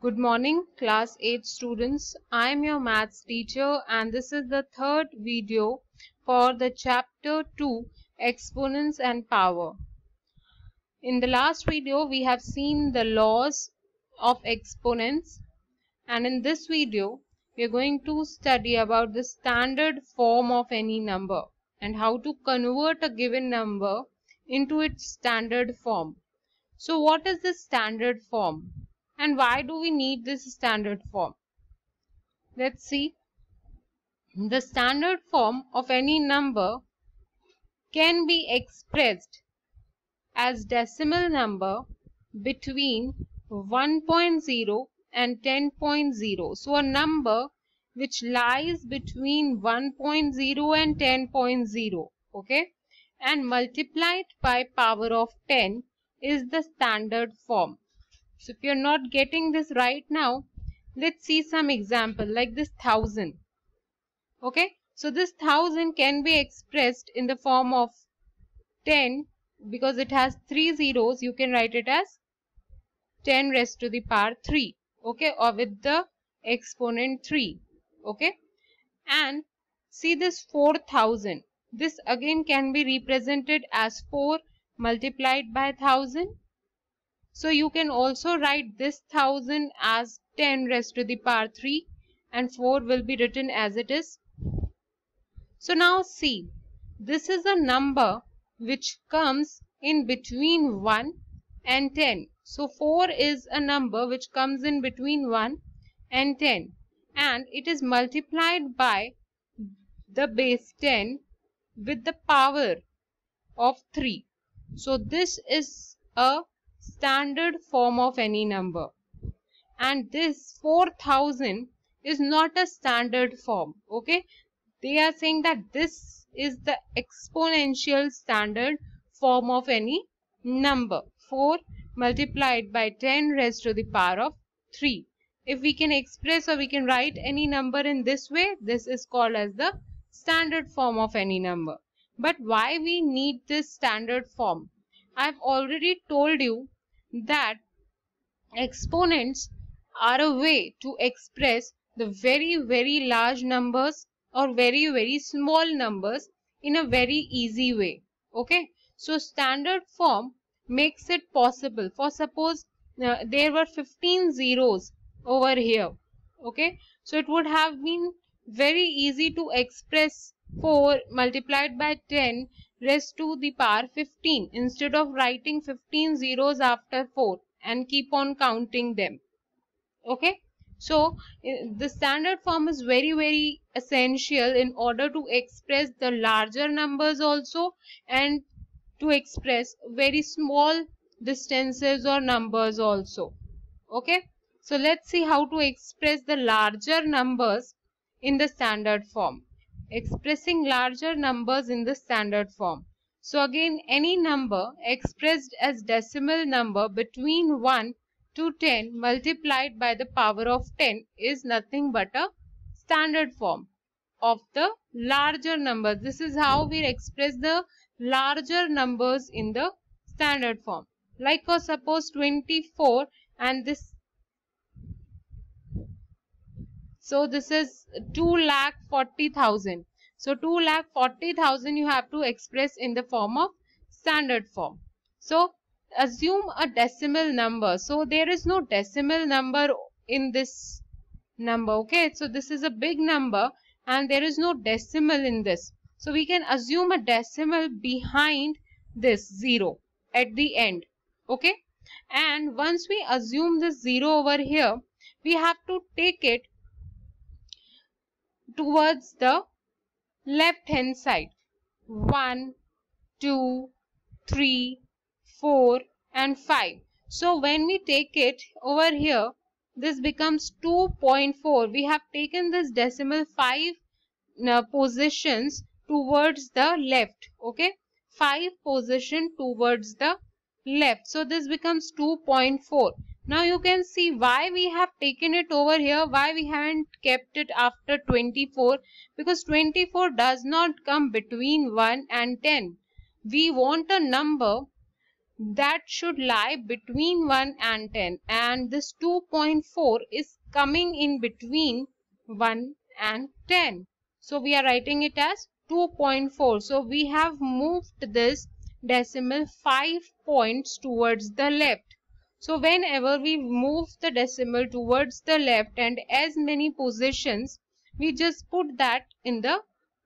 Good morning, class 8 students. I am your maths teacher and this is the third video for the chapter 2 exponents and power. In the last video, we have seen the laws of exponents, and in this video, we are going to study about the standard form of any number and how to convert a given number into its standard form. So what is the standard form? And why do we need this standard form? Let's see. The standard form of any number can be expressed as decimal number between 1.0 and 10.0. So a number which lies between 1.0 and 10.0, okay, and multiplied by power of 10 is the standard form. So if you're not getting this right now, let's see some example like this 1000. Okay, so this 1000 can be expressed in the form of 10 because it has 3 zeros. You can write it as 10 raised to the power 3. Okay, or with the exponent 3. Okay, and see this 4000. This again can be represented as 4 multiplied by 1000. So you can also write this 1000 as 10 raised to the power 3 and 4 will be written as it is. So now see, this is a number which comes in between 1 and 10. So 4 is a number which comes in between 1 and 10 and it is multiplied by the base 10 with the power of 3. So this is a standard form of any number, and this 4000 is not a standard form. Okay, they are saying that this is the exponential standard form of any number, 4 multiplied by 10 raised to the power of 3. If we can express or we can write any number in this way, this is called as the standard form of any number. But why we need this standard form? I've already told you that exponents are a way to express the very large numbers or very small numbers in a very easy way. Okay, so standard form makes it possible for suppose there were 15 zeros over here. Okay, so it would have been very easy to express 4 multiplied by 10 raised to the power 15 instead of writing 15 zeros after 4 and keep on counting them. Okay, so the standard form is very essential in order to express the larger numbers also and to express very small distances or numbers also. Okay, so let's see how to express the larger numbers in the standard form. Expressing larger numbers in the standard form. So again, any number expressed as decimal number between 1 to 10 multiplied by the power of 10 is nothing but a standard form of the larger number. This is how we express the larger numbers in the standard form. Like for suppose 24 and this. So this is 2,40,000. So 2,40,000 you have to express in the form of standard form. So assume a decimal number. So there is no decimal number in this number. Okay, so this is a big number and there is no decimal in this. So we can assume a decimal behind this 0 at the end. Okay, and once we assume this 0 over here, we have to take it towards the left hand side. 1, 2, 3, 4 and 5. So when we take it over here, this becomes 2.4. We have taken this decimal 5 positions towards the left. Okay, 5 position towards the left. So this becomes 2.4. Now you can see why we have taken it over here, why we haven't kept it after 24, because 24 does not come between 1 and 10. We want a number that should lie between 1 and 10, and this 2.4 is coming in between 1 and 10. So we are writing it as 2.4. So we have moved this decimal 5 points towards the left. So whenever we move the decimal towards the left and as many positions, we just put that in the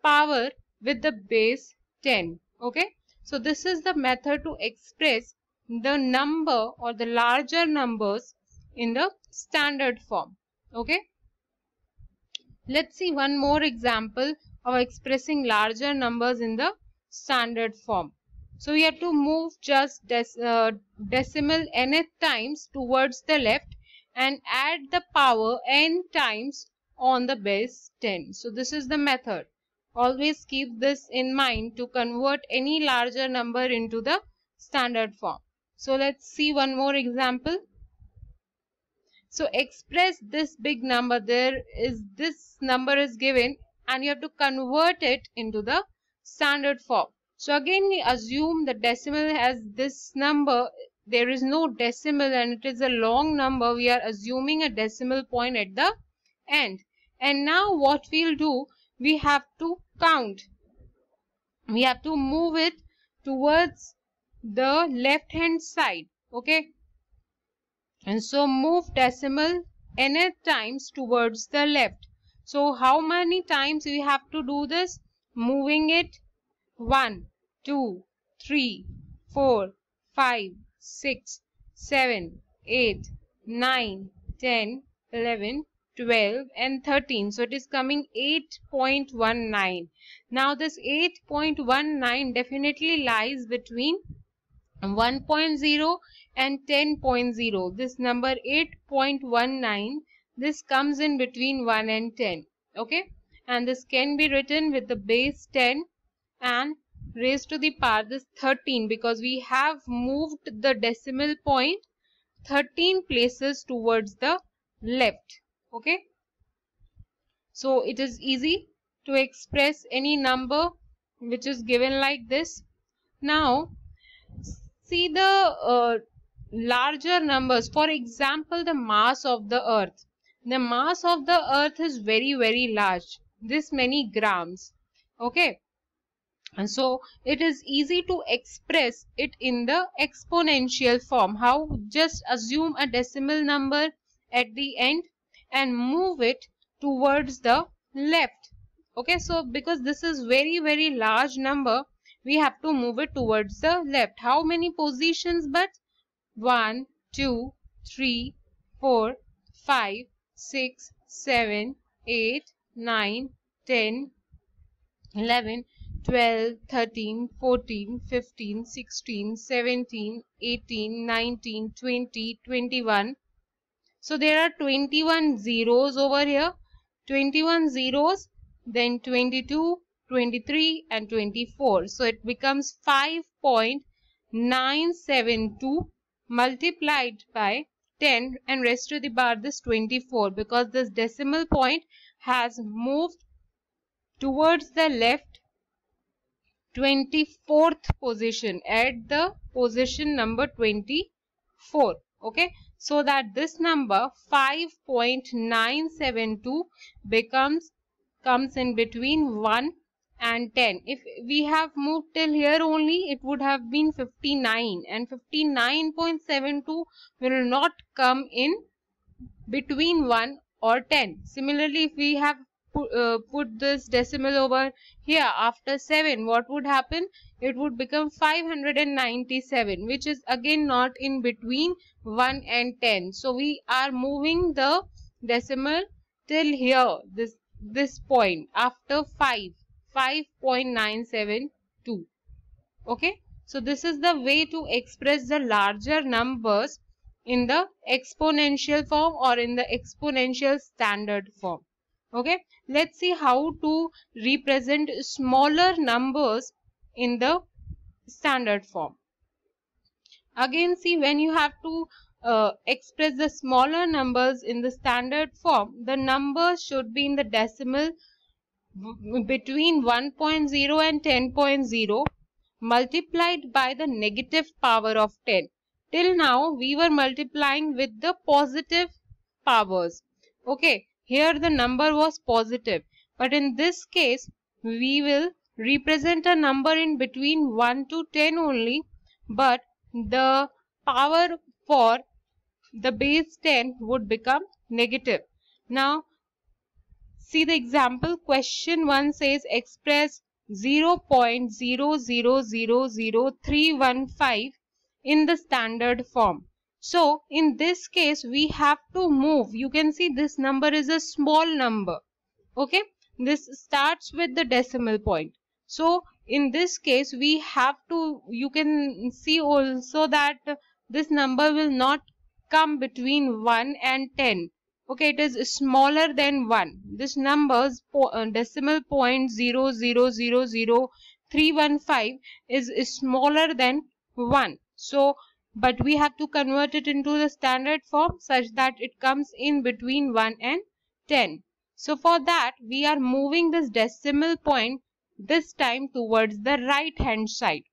power with the base 10. Okay. So this is the method to express the number or the larger numbers in the standard form. Okay. Let's see one more example of expressing larger numbers in the standard form. So we have to move just decimal nth times towards the left and add the power n times on the base 10. So this is the method. Always keep this in mind to convert any larger number into the standard form. So let's see one more example. So express this big number. This number is given and you have to convert it into the standard form. So again we assume the decimal has this number. There is no decimal and it is a long number. We are assuming a decimal point at the end. And now what we'll do, we have to count. We have to move it towards the left hand side. Okay. And so move decimal nth times towards the left. So how many times we have to do this? Moving it 1, 2, 3, 4, 5, 6, 7, 8, 9, 10, 11, 12 and 13. So it is coming 8.19. Now this 8.19 definitely lies between 1.0 and 10.0. This number 8.19, this comes in between 1 and 10. Okay. And this can be written with the base 10 and raised to the power this 13 because we have moved the decimal point 13 places towards the left. Okay. So it is easy to express any number which is given like this. Now see the larger numbers. For example, the mass of the earth. The mass of the earth is very, very large. This many grams. Okay. And so it is easy to express it in the exponential form. How? Just assume a decimal number at the end and move it towards the left. Okay. So because this is very, very large number, we have to move it towards the left. How many positions? But 1, 2, 3, 4, 5, 6, 7, 8, 9, 10, 11, 12, 13, 14, 15, 16, 17, 18, 19, 20, 21. So there are 21 zeros over here. 21 zeros, then 22, 23 and 24. So it becomes 5.972 multiplied by 10 and raised to the power this 24 because this decimal point has moved towards the left 24th position at the position number 24. Okay. So that this number 5.972 comes in between 1 and 10. If we have moved till here only, it would have been 59 and 59.72 will not come in between 1 or 10. Similarly, if we have put this decimal over here after 7, what would happen? It would become 597, which is again not in between 1 and 10. So we are moving the decimal till here, this point after 5.972. Okay. So this is the way to express the larger numbers in the exponential form or in the exponential standard form. Okay. Let's see how to represent smaller numbers in the standard form. Again, see, when you have to express the smaller numbers in the standard form, the numbers should be in the decimal between 1.0 and 10.0. multiplied by the negative power of 10. Till now we were multiplying with the positive powers. Okay, here the number was positive, but in this case we will represent a number in between 1 to 10 only, but the power for the base 10 would become negative. Now see the example. Question 1 says express 0.0000315 in the standard form. So in this case we have to move. You can see this number is a small number. Okay, this starts with the decimal point. So in this case we have to, you can see also that this number will not come between 1 and 10. Okay, it is smaller than 1. This number's decimal point 0.0000315 is smaller than 1. So, but we have to convert it into the standard form such that it comes in between 1 and 10. So for that we are moving this decimal point this time towards the right hand side.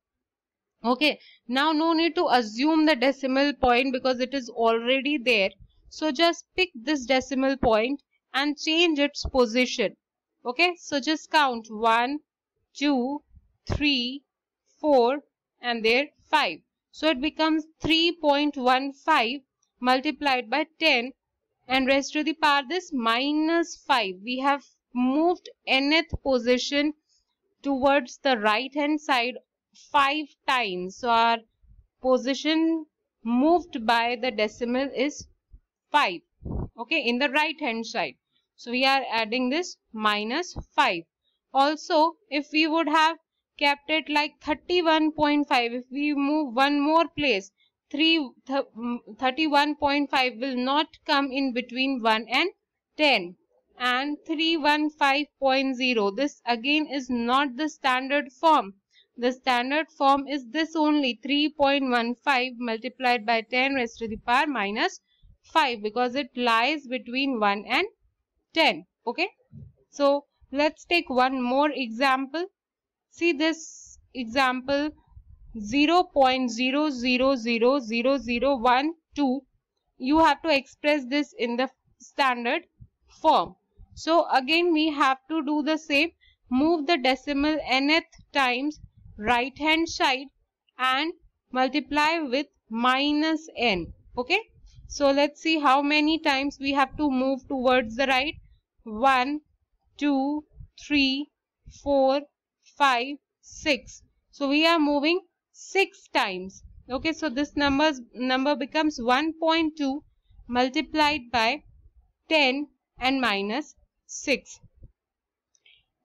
Okay, now no need to assume the decimal point because it is already there. So just pick this decimal point and change its position. Okay, so just count 1, 2, 3, 4 and there 5. So it becomes 3.15 multiplied by 10 and raised to the power this minus 5. We have moved nth position towards the right hand side 5 times. So our position moved by the decimal is 5. Okay, in the right hand side. So we are adding this minus 5. Also, if we would have kept it like 31.5, if we move one more place, 31.5 will not come in between 1 and 10. And 315.0, this again is not the standard form. The standard form is this only, 3.15 multiplied by 10 raised to the power minus 5, because it lies between 1 and 10. Okay, so let's take one more example. See this example, 0.000012. You have to express this in the standard form. So again we have to do the same. Move the decimal nth times right hand side and multiply with minus n. Okay, so let's see how many times we have to move towards the right. 1, 2, 3, 4, 5, 6. So we are moving 6 times. Okay, so this number becomes 1.2 multiplied by 10 and minus 6.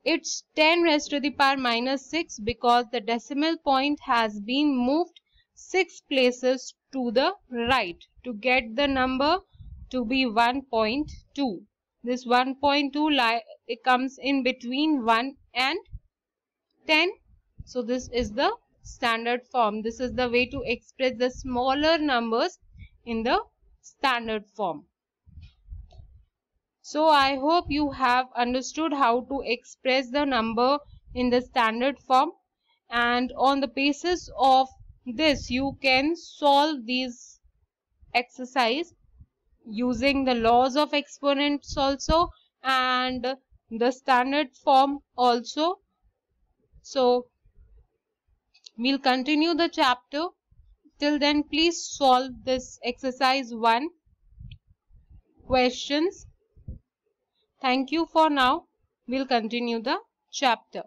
It's 10 raised to the power minus 6 because the decimal point has been moved 6 places to the right to get the number to be 1.2. This 1.2 it comes in between 1 and 10. So this is the standard form. This is the way to express the smaller numbers in the standard form. So I hope you have understood how to express the number in the standard form, and on the basis of this you can solve these exercise using the laws of exponents also and the standard form also. So we'll continue the chapter. Till then, please solve this exercise 1 questions. Thank you for now. We'll continue the chapter.